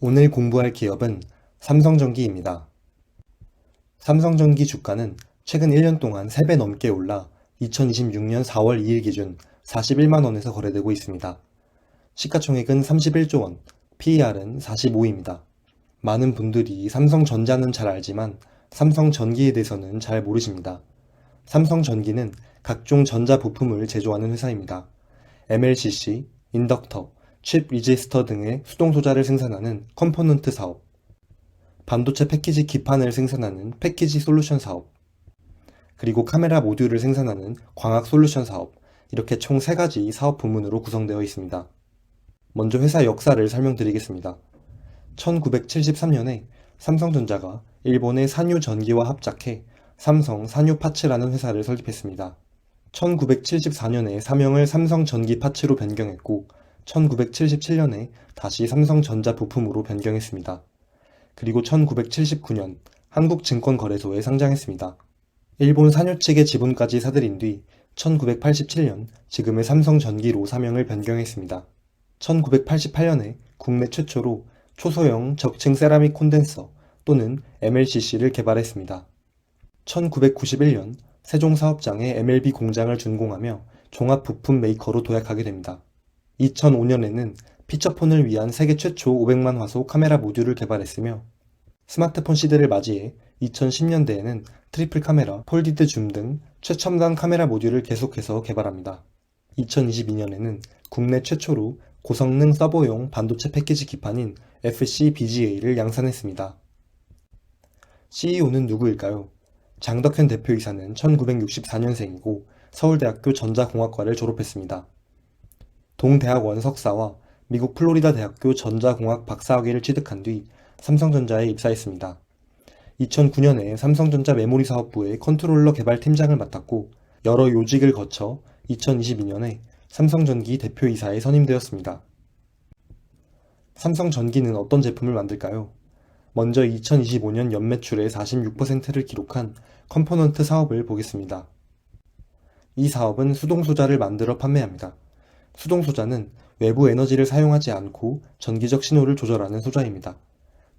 오늘 공부할 기업은 삼성전기입니다. 삼성전기 주가는 최근 1년 동안 3배 넘게 올라 2026년 4월 2일 기준 41만 원에서 거래되고 있습니다. 시가총액은 31조 원, PER은 45입니다. 많은 분들이 삼성전자는 잘 알지만 삼성전기에 대해서는 잘 모르십니다. 삼성전기는 각종 전자 부품을 제조하는 회사입니다. MLCC, 인덕터, 칩 리지스터 등의 수동소자를 생산하는 컴포넌트 사업, 반도체 패키지 기판을 생산하는 패키지 솔루션 사업, 그리고 카메라 모듈을 생산하는 광학 솔루션 사업, 이렇게 총 3가지 사업 부문으로 구성되어 있습니다. 먼저 회사 역사를 설명드리겠습니다. 1973년에 삼성전자가 일본의 산유전기와 합작해 삼성 산유파츠라는 회사를 설립했습니다. 1974년에 사명을 삼성전기파츠로 변경했고 1977년에 다시 삼성전자 부품으로 변경했습니다. 그리고 1979년 한국증권거래소에 상장했습니다. 일본 산유 측의 지분까지 사들인 뒤 1987년 지금의 삼성전기로 사명을 변경했습니다. 1988년에 국내 최초로 초소형 적층 세라믹 콘덴서 또는 MLCC를 개발했습니다. 1991년 세종사업장에 MLB 공장을 준공하며 종합부품 메이커로 도약하게 됩니다. 2005년에는 피처폰을 위한 세계 최초 500만 화소 카메라 모듈을 개발했으며 스마트폰 시대를 맞이해 2010년대에는 트리플 카메라, 폴디드 줌 등 최첨단 카메라 모듈을 계속해서 개발합니다. 2022년에는 국내 최초로 고성능 서버용 반도체 패키지 기판인 FC-BGA를 양산했습니다. CEO는 누구일까요? 장덕현 대표이사는 1964년생이고 서울대학교 전자공학과를 졸업했습니다. 동대학원 석사와 미국 플로리다 대학교 전자공학 박사학위를 취득한 뒤 삼성전자에 입사했습니다. 2009년에 삼성전자 메모리 사업부의 컨트롤러 개발 팀장을 맡았고 여러 요직을 거쳐 2022년에 삼성전기 대표이사에 선임되었습니다. 삼성전기는 어떤 제품을 만들까요? 먼저 2025년 연매출의 46%를 기록한 컴포넌트 사업을 보겠습니다. 이 사업은 수동소자를 만들어 판매합니다. 수동소자는 외부 에너지를 사용하지 않고 전기적 신호를 조절하는 소자입니다.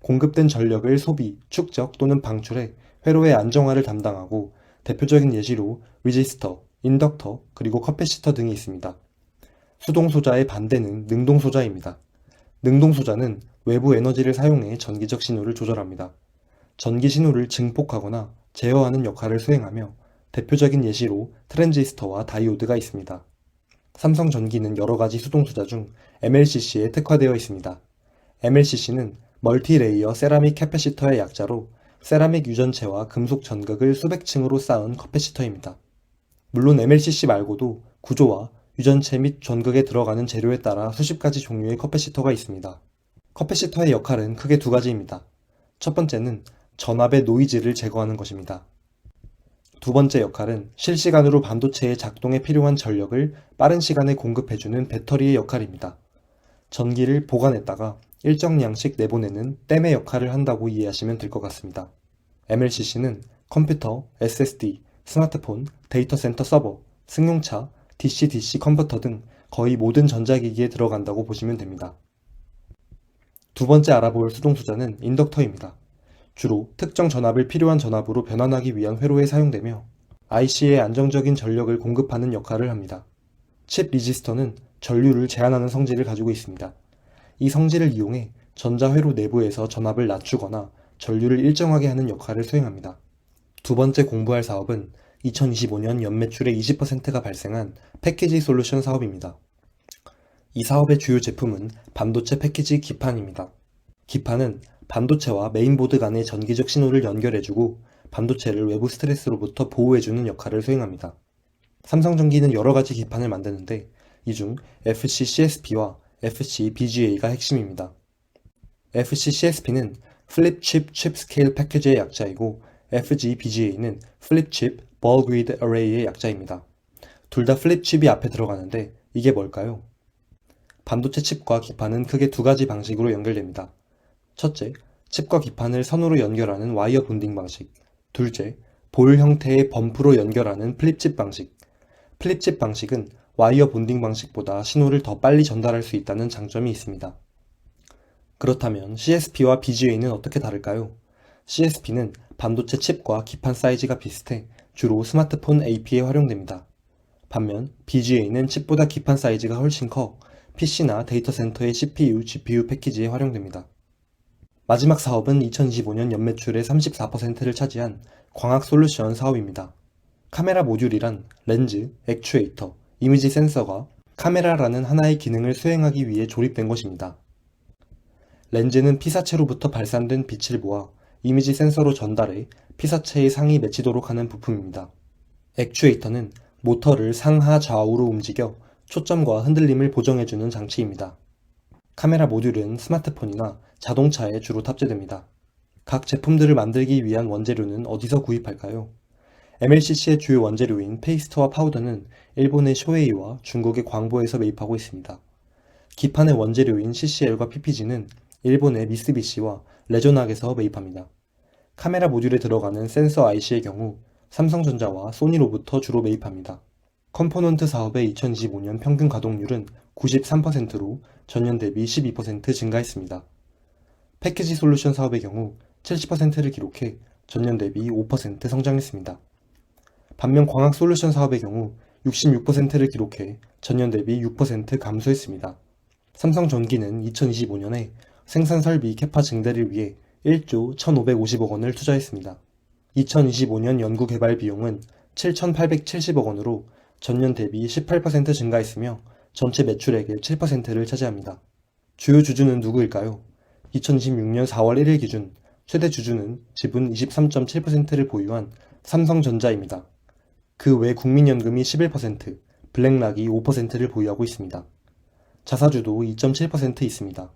공급된 전력을 소비, 축적 또는 방출해 회로의 안정화를 담당하고 대표적인 예시로 리지스터, 인덕터, 그리고 커패시터 등이 있습니다. 수동소자의 반대는 능동소자입니다. 능동소자는 외부 에너지를 사용해 전기적 신호를 조절합니다. 전기 신호를 증폭하거나 제어하는 역할을 수행하며 대표적인 예시로 트랜지스터와 다이오드가 있습니다. 삼성전기는 여러가지 수동소자 중 MLCC에 특화되어 있습니다. MLCC는 멀티레이어 세라믹 캐패시터의 약자로 세라믹 유전체와 금속 전극을 수백 층으로 쌓은 커패시터입니다. 물론 MLCC 말고도 구조와 유전체 및 전극에 들어가는 재료에 따라 수십 가지 종류의 커패시터가 있습니다. 커패시터의 역할은 크게 2가지입니다. 첫 번째는 전압의 노이즈를 제거하는 것입니다. 두 번째 역할은 실시간으로 반도체의 작동에 필요한 전력을 빠른 시간에 공급해주는 배터리의 역할입니다. 전기를 보관했다가 일정 양씩 내보내는 댐의 역할을 한다고 이해하시면 될 것 같습니다. MLCC는 컴퓨터, SSD, 스마트폰, 데이터 센터 서버, 승용차, DC-DC 컨버터 등 거의 모든 전자기기에 들어간다고 보시면 됩니다. 두 번째 알아볼 수동소자는 인덕터입니다. 주로 특정 전압을 필요한 전압으로 변환하기 위한 회로에 사용되며 IC에 안정적인 전력을 공급하는 역할을 합니다. 칩 리지스터는 전류를 제한하는 성질을 가지고 있습니다. 이 성질을 이용해 전자회로 내부에서 전압을 낮추거나 전류를 일정하게 하는 역할을 수행합니다. 두 번째 공부할 사업은 2025년 연매출의 20%가 발생한 패키지 솔루션 사업입니다. 이 사업의 주요 제품은 반도체 패키지 기판입니다. 기판은 반도체와 메인보드 간의 전기적 신호를 연결해주고 반도체를 외부 스트레스로부터 보호해주는 역할을 수행합니다. 삼성전기는 여러가지 기판을 만드는데 이 중 FC-CSP와 FC-BGA가 핵심입니다. FC-CSP는 플립 칩 스케일 패키지의 약자이고 FG-BGA는 플립 칩 ball grid array의 약자입니다. 둘 다 플립 칩이 앞에 들어가는데 이게 뭘까요? 반도체 칩과 기판은 크게 2가지 방식으로 연결됩니다. 첫째, 칩과 기판을 선으로 연결하는 와이어 본딩 방식. 둘째, 볼 형태의 범프로 연결하는 플립칩 방식. 플립칩 방식은 와이어 본딩 방식보다 신호를 더 빨리 전달할 수 있다는 장점이 있습니다. 그렇다면 CSP와 BGA는 어떻게 다를까요? CSP는 반도체 칩과 기판 사이즈가 비슷해 주로 스마트폰 AP에 활용됩니다. 반면 BGA는 칩보다 기판 사이즈가 훨씬 커 PC나 데이터 센터의 CPU, GPU 패키지에 활용됩니다. 마지막 사업은 2025년 연매출의 34%를 차지한 광학 솔루션 사업입니다. 카메라 모듈이란 렌즈, 액추에이터, 이미지 센서가 카메라라는 하나의 기능을 수행하기 위해 조립된 것입니다. 렌즈는 피사체로부터 발산된 빛을 모아 이미지 센서로 전달해 피사체의 상이 맺히도록 하는 부품입니다. 액추에이터는 모터를 상하 좌우로 움직여 초점과 흔들림을 보정해주는 장치입니다. 카메라 모듈은 스마트폰이나 자동차에 주로 탑재됩니다. 각 제품들을 만들기 위한 원재료는 어디서 구입할까요? MLCC의 주요 원재료인 페이스트와 파우더는 일본의 쇼에이와 중국의 광보에서 매입하고 있습니다. 기판의 원재료인 CCL과 PPG는 일본의 미쓰비시와 레조낙에서 매입합니다. 카메라 모듈에 들어가는 센서 IC의 경우 삼성전자와 소니로부터 주로 매입합니다. 컴포넌트 사업의 2025년 평균 가동률은 93%로 전년 대비 12% 증가했습니다. 패키지 솔루션 사업의 경우 70%를 기록해 전년 대비 5% 성장했습니다. 반면 광학 솔루션 사업의 경우 66%를 기록해 전년 대비 6% 감소했습니다. 삼성전기는 2025년에 생산 설비 캐파 증대를 위해 1조 1,550억 원을 투자했습니다. 2025년 연구 개발 비용은 7,870억 원으로 전년 대비 18% 증가했으며 전체 매출액의 7%를 차지합니다. 주요 주주는 누구일까요? 2026년 4월 1일 기준 최대 주주는 지분 23.7%를 보유한 삼성전자입니다. 그 외 국민연금이 11%, 블랙락이 5%를 보유하고 있습니다. 자사주도 2.7% 있습니다.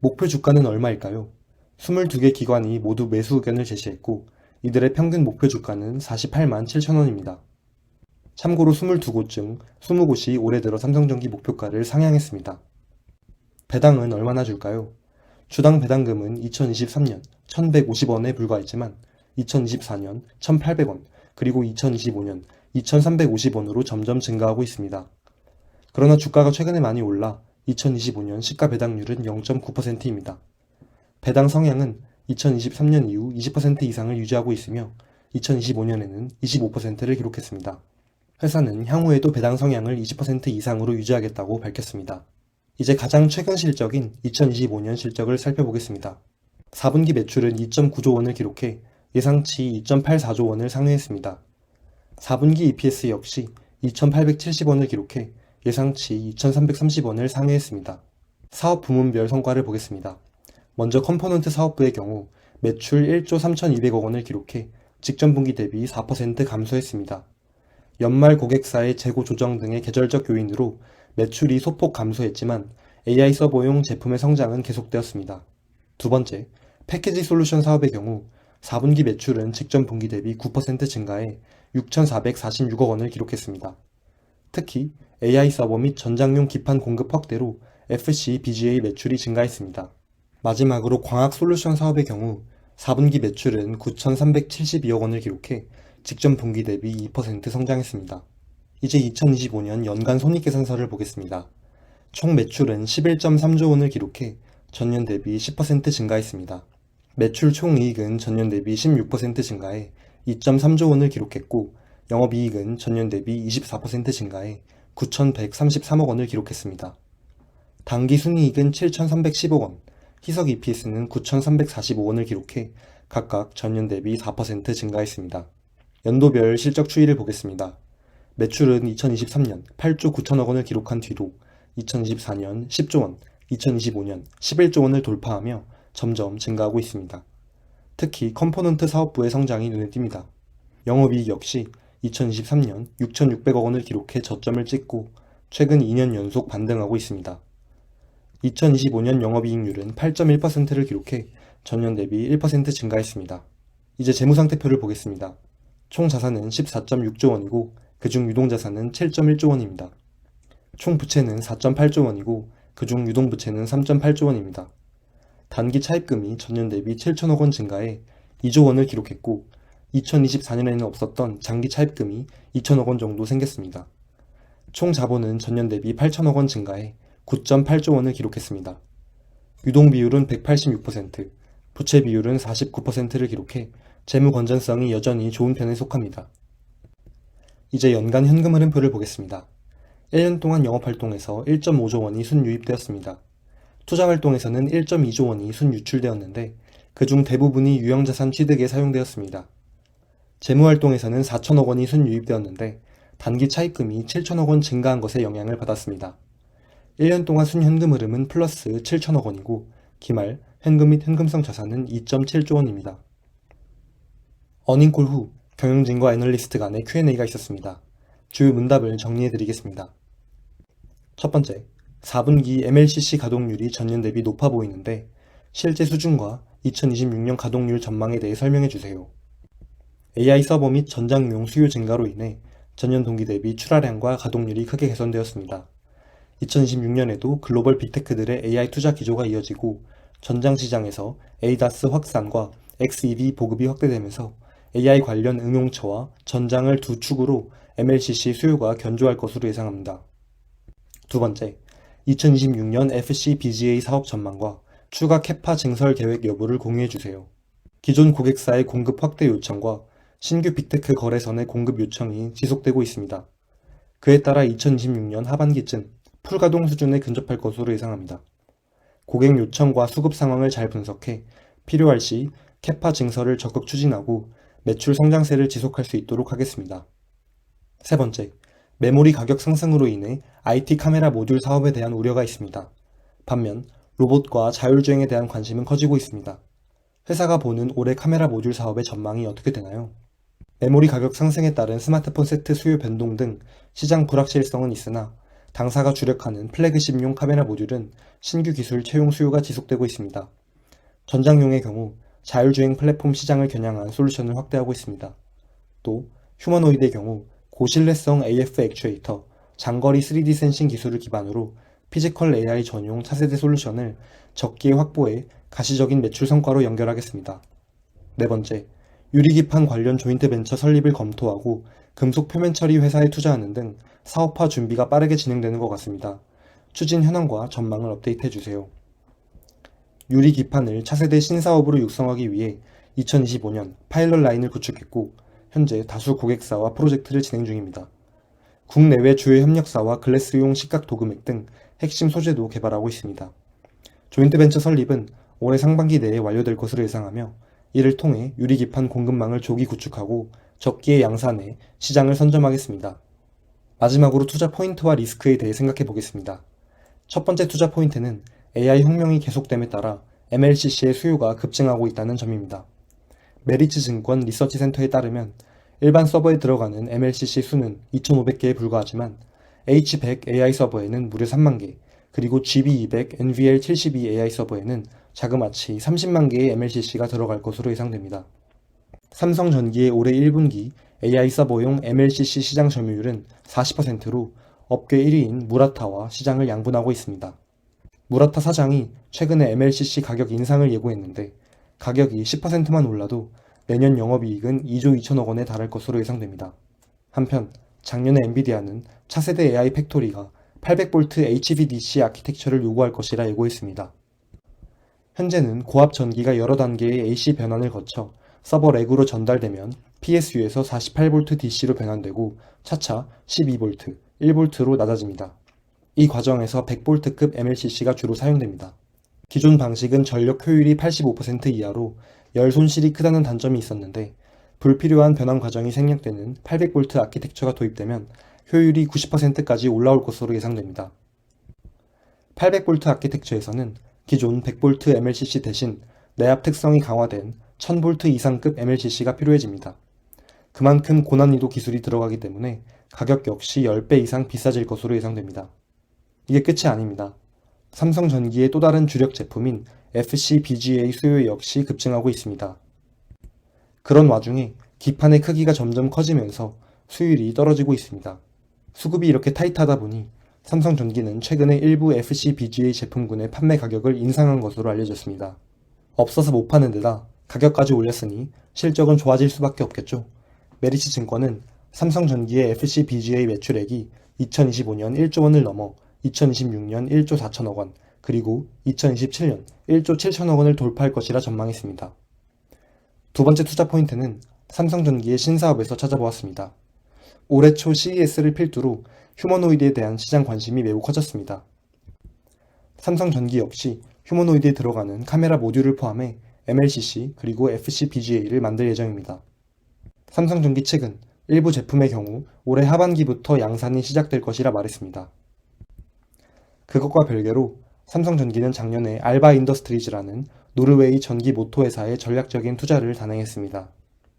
목표 주가는 얼마일까요? 22개 기관이 모두 매수 의견을 제시했고 이들의 평균 목표 주가는 48만 7천 원입니다. 참고로 22곳 중 20곳이 올해 들어 삼성전기 목표가를 상향했습니다. 배당은 얼마나 줄까요? 주당 배당금은 2023년 1,150원에 불과했지만 2024년 1,800원, 그리고 2025년 2,350원으로 점점 증가하고 있습니다. 그러나 주가가 최근에 많이 올라 2025년 시가 배당률은 0.9%입니다. 배당 성향은 2023년 이후 20% 이상을 유지하고 있으며 2025년에는 25%를 기록했습니다. 회사는 향후에도 배당 성향을 20% 이상으로 유지하겠다고 밝혔습니다. 이제 가장 최근 실적인 2025년 실적을 살펴보겠습니다. 4분기 매출은 2.9조 원을 기록해 예상치 2.84조 원을 상회했습니다. 4분기 EPS 역시 2,870원을 기록해 예상치 2,330원을 상회했습니다. 사업 부문별 성과를 보겠습니다. 먼저 컴포넌트 사업부의 경우 매출 1조 3,200억 원을 기록해 직전 분기 대비 4% 감소했습니다. 연말 고객사의 재고 조정 등의 계절적 요인으로 매출이 소폭 감소했지만 AI 서버용 제품의 성장은 계속되었습니다. 두 번째, 패키지 솔루션 사업의 경우 4분기 매출은 직전 분기 대비 9% 증가해 6,446억 원을 기록했습니다. 특히 AI 서버 및 전장용 기판 공급 확대로 FC, BGA 매출이 증가했습니다. 마지막으로 광학 솔루션 사업의 경우 4분기 매출은 9,372억 원을 기록해 직전 분기 대비 2% 성장했습니다. 이제 2025년 연간 손익계산서를 보겠습니다. 총 매출은 11.3조 원을 기록해 전년 대비 10% 증가했습니다. 매출 총이익은 전년 대비 16% 증가해 2.3조 원을 기록했고 영업이익은 전년 대비 24% 증가해 9,133억 원을 기록했습니다. 당기순이익은 7,310억 원, 희석 EPS는 9,345원을 기록해 각각 전년 대비 4% 증가했습니다. 연도별 실적 추이를 보겠습니다. 매출은 2023년 8조 9천억 원을 기록한 뒤로 2024년 10조 원, 2025년 11조 원을 돌파하며 점점 증가하고 있습니다. 특히 컴포넌트 사업부의 성장이 눈에 띕니다. 영업이익 역시 2023년 6,600억 원을 기록해 저점을 찍고 최근 2년 연속 반등하고 있습니다. 2025년 영업이익률은 8.1%를 기록해 전년 대비 1% 증가했습니다. 이제 재무상태표를 보겠습니다. 총 자산은 14.6조 원이고 그중 유동자산은 7.1조 원입니다. 총 부채는 4.8조 원이고 그중 유동부채는 3.8조 원입니다. 단기 차입금이 전년 대비 7천억 원 증가해 2조 원을 기록했고 2024년에는 없었던 장기 차입금이 2천억 원 정도 생겼습니다. 총 자본은 전년 대비 8천억 원 증가해 9.8조 원을 기록했습니다. 유동 비율은 186%, 부채 비율은 49%를 기록해 재무 건전성이 여전히 좋은 편에 속합니다. 이제 연간 현금 흐름표를 보겠습니다. 1년 동안 영업활동에서 1.5조 원이 순유입되었습니다. 투자활동에서는 1.2조 원이 순유출되었는데 그중 대부분이 유형자산 취득에 사용되었습니다. 재무활동에서는 4천억 원이 순유입되었는데 단기 차입금이 7천억 원 증가한 것에 영향을 받았습니다. 1년 동안 순현금 흐름은 플러스 7천억 원이고 기말, 현금 및 현금성 자산은 2.7조 원입니다. 어닝콜 후 경영진과 애널리스트 간의 Q&A가 있었습니다. 주요 문답을 정리해드리겠습니다. 첫 번째, 4분기 MLCC 가동률이 전년 대비 높아 보이는데 실제 수준과 2026년 가동률 전망에 대해 설명해주세요. AI 서버 및 전장용 수요 증가로 인해 전년 동기 대비 출하량과 가동률이 크게 개선되었습니다. 2026년에도 글로벌 빅테크들의 AI 투자 기조가 이어지고 전장 시장에서 ADAS 확산과 XEV 보급이 확대되면서 AI 관련 응용처와 전장을 두 축으로 MLCC 수요가 견조할 것으로 예상합니다. 두 번째, 2026년 FC-BGA 사업 전망과 추가 캐파 증설 계획 여부를 공유해주세요. 기존 고객사의 공급 확대 요청과 신규 빅테크 거래선의 공급 요청이 지속되고 있습니다. 그에 따라 2026년 하반기쯤 풀가동 수준에 근접할 것으로 예상합니다. 고객 요청과 수급 상황을 잘 분석해 필요할 시 캐파 증설을 적극 추진하고 매출 성장세를 지속할 수 있도록 하겠습니다. 세 번째, 메모리 가격 상승으로 인해 IT 카메라 모듈 사업에 대한 우려가 있습니다. 반면 로봇과 자율주행에 대한 관심은 커지고 있습니다. 회사가 보는 올해 카메라 모듈 사업의 전망이 어떻게 되나요? 메모리 가격 상승에 따른 스마트폰 세트 수요 변동 등 시장 불확실성은 있으나 당사가 주력하는 플래그십용 카메라 모듈은 신규 기술 채용 수요가 지속되고 있습니다. 전장용의 경우 자율주행 플랫폼 시장을 겨냥한 솔루션을 확대하고 있습니다. 또 휴머노이드의 경우 고신뢰성 AF 액추에이터, 장거리 3D 센싱 기술을 기반으로 피지컬 AI 전용 차세대 솔루션을 적기에 확보해 가시적인 매출 성과로 연결하겠습니다. 네 번째, 유리기판 관련 조인트 벤처 설립을 검토하고 금속 표면 처리 회사에 투자하는 등 사업화 준비가 빠르게 진행되는 것 같습니다. 추진 현황과 전망을 업데이트해주세요. 유리기판을 차세대 신사업으로 육성하기 위해 2025년 파일럿 라인을 구축했고 현재 다수 고객사와 프로젝트를 진행 중입니다. 국내외 주요 협력사와 글래스용 식각 도금액 등 핵심 소재도 개발하고 있습니다. 조인트 벤처 설립은 올해 상반기 내에 완료될 것으로 예상하며 이를 통해 유리기판 공급망을 조기 구축하고 적기에 양산해 시장을 선점하겠습니다. 마지막으로 투자 포인트와 리스크에 대해 생각해 보겠습니다. 첫 번째 투자 포인트는 AI 혁명이 계속됨에 따라 MLCC의 수요가 급증하고 있다는 점입니다. 메리츠 증권 리서치 센터에 따르면 일반 서버에 들어가는 MLCC 수는 2,500개에 불과하지만 H100 AI 서버에는 무려 3만 개, 그리고 GB200 NVL72 AI 서버에는 자그마치 30만 개의 MLCC가 들어갈 것으로 예상됩니다. 삼성전기의 올해 1분기 AI 서버용 MLCC 시장 점유율은 40%로 업계 1위인 무라타와 시장을 양분하고 있습니다. 무라타 사장이 최근에 MLCC 가격 인상을 예고했는데 가격이 10%만 올라도 내년 영업이익은 2조 2천억 원에 달할 것으로 예상됩니다. 한편 작년에 엔비디아는 차세대 AI 팩토리가 800V HVDC 아키텍처를 요구할 것이라 예고했습니다. 현재는 고압 전기가 여러 단계의 AC 변환을 거쳐 서버 렉으로 전달되면 PSU에서 48V DC로 변환되고 차차 12V, 1V로 낮아집니다. 이 과정에서 100V급 MLCC가 주로 사용됩니다. 기존 방식은 전력 효율이 85% 이하로 열 손실이 크다는 단점이 있었는데 불필요한 변환 과정이 생략되는 800V 아키텍처가 도입되면 효율이 90%까지 올라올 것으로 예상됩니다. 800V 아키텍처에서는 기존 100V MLCC 대신 내압 특성이 강화된 1000V 이상급 MLCC가 필요해집니다. 그만큼 고난이도 기술이 들어가기 때문에 가격 역시 10배 이상 비싸질 것으로 예상됩니다. 이게 끝이 아닙니다. 삼성전기의 또 다른 주력 제품인 FC-BGA 수요 역시 급증하고 있습니다. 그런 와중에 기판의 크기가 점점 커지면서 수율이 떨어지고 있습니다. 수급이 이렇게 타이트하다 보니 삼성전기는 최근에 일부 FC-BGA 제품군의 판매 가격을 인상한 것으로 알려졌습니다. 없어서 못 파는 데다 가격까지 올렸으니 실적은 좋아질 수밖에 없겠죠. 메리츠 증권은 삼성전기의 FC-BGA 매출액이 2025년 1조 원을 넘어 2026년 1조 4천억 원, 그리고 2027년 1조 7천억 원을 돌파할 것이라 전망했습니다. 두 번째 투자 포인트는 삼성전기의 신사업에서 찾아보았습니다. 올해 초 CES를 필두로 휴머노이드에 대한 시장 관심이 매우 커졌습니다. 삼성전기 역시 휴머노이드에 들어가는 카메라 모듈을 포함해 MLCC 그리고 FCBGA를 만들 예정입니다. 삼성전기 측은 일부 제품의 경우 올해 하반기부터 양산이 시작될 것이라 말했습니다. 그것과 별개로 삼성전기는 작년에 알바 인더스트리즈라는 노르웨이 전기 모터 회사에 전략적인 투자를 단행했습니다.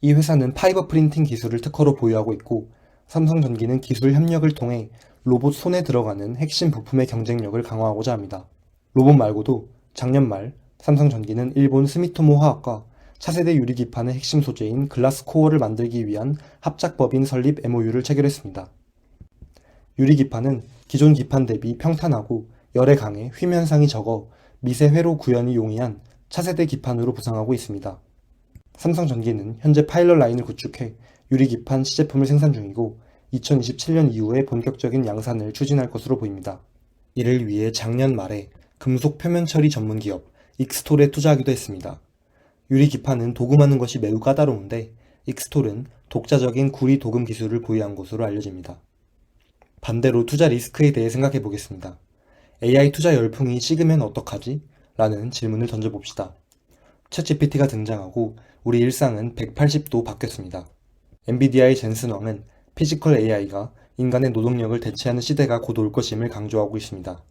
이 회사는 파이버 프린팅 기술을 특허로 보유하고 있고 삼성전기는 기술 협력을 통해 로봇 손에 들어가는 핵심 부품의 경쟁력을 강화하고자 합니다. 로봇 말고도 작년 말 삼성전기는 일본 스미토모 화학과 차세대 유리기판의 핵심 소재인 글라스 코어를 만들기 위한 합작법인 설립 MOU를 체결했습니다. 유리기판은 기존 기판 대비 평탄하고 열에 강해 휘면상이 적어 미세 회로 구현이 용이한 차세대 기판으로 부상하고 있습니다. 삼성전기는 현재 파일럿 라인을 구축해 유리기판 시제품을 생산 중이고 2027년 이후에 본격적인 양산을 추진할 것으로 보입니다. 이를 위해 작년 말에 금속 표면 처리 전문 기업 익스톨에 투자하기도 했습니다. 유리기판은 도금하는 것이 매우 까다로운데 익스톨은 독자적인 구리 도금 기술을 보유한 것으로 알려집니다. 반대로 투자 리스크에 대해 생각해 보겠습니다. AI 투자 열풍이 식으면 어떡하지? 라는 질문을 던져봅시다. 챗GPT가 등장하고 우리 일상은 180도 바뀌었습니다. 엔비디아의 젠슨 왕은 피지컬 AI가 인간의 노동력을 대체하는 시대가 곧 올 것임을 강조하고 있습니다.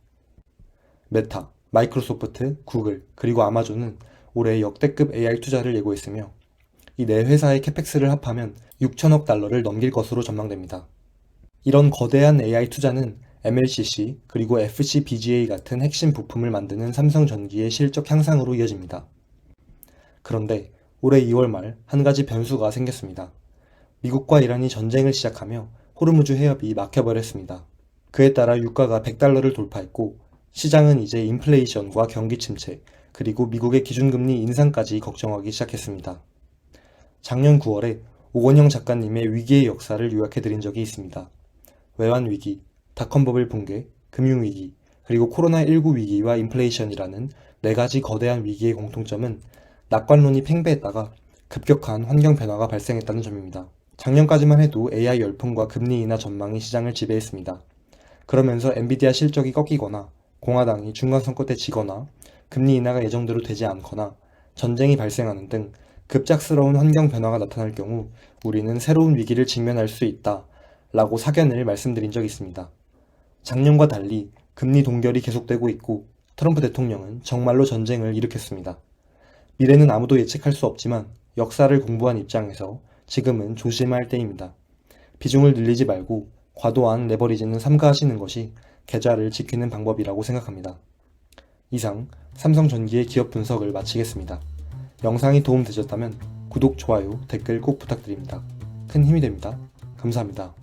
메타, 마이크로소프트, 구글, 그리고 아마존은 올해 역대급 AI 투자를 예고했으며 이 네 회사의 캐펙스를 합하면 6천억 달러를 넘길 것으로 전망됩니다. 이런 거대한 AI 투자는 MLCC 그리고 FCBGA 같은 핵심 부품을 만드는 삼성전기의 실적 향상으로 이어집니다. 그런데 올해 2월 말 한 가지 변수가 생겼습니다. 미국과 이란이 전쟁을 시작하며 호르무즈 해협이 막혀버렸습니다. 그에 따라 유가가 100달러를 돌파했고 시장은 이제 인플레이션과 경기 침체 그리고 미국의 기준금리 인상까지 걱정하기 시작했습니다. 작년 9월에 오건영 작가님의 위기의 역사를 요약해드린 적이 있습니다. 외환위기, 닷컴버블 붕괴, 금융위기, 그리고 코로나19 위기와 인플레이션이라는 네 가지 거대한 위기의 공통점은 낙관론이 팽배했다가 급격한 환경 변화가 발생했다는 점입니다. 작년까지만 해도 AI 열풍과 금리 인하 전망이 시장을 지배했습니다. 그러면서 엔비디아 실적이 꺾이거나 공화당이 중간선거 때 지거나 금리 인하가 예정대로 되지 않거나 전쟁이 발생하는 등 급작스러운 환경 변화가 나타날 경우 우리는 새로운 위기를 직면할 수 있다 라고 사견을 말씀드린 적이 있습니다. 작년과 달리 금리 동결이 계속되고 있고 트럼프 대통령은 정말로 전쟁을 일으켰습니다. 미래는 아무도 예측할 수 없지만 역사를 공부한 입장에서 지금은 조심할 때입니다. 비중을 늘리지 말고 과도한 레버리지는 삼가하시는 것이 계좌를 지키는 방법이라고 생각합니다. 이상 삼성전기의 기업 분석을 마치겠습니다. 영상이 도움되셨다면 구독, 좋아요, 댓글 꼭 부탁드립니다. 큰 힘이 됩니다. 감사합니다.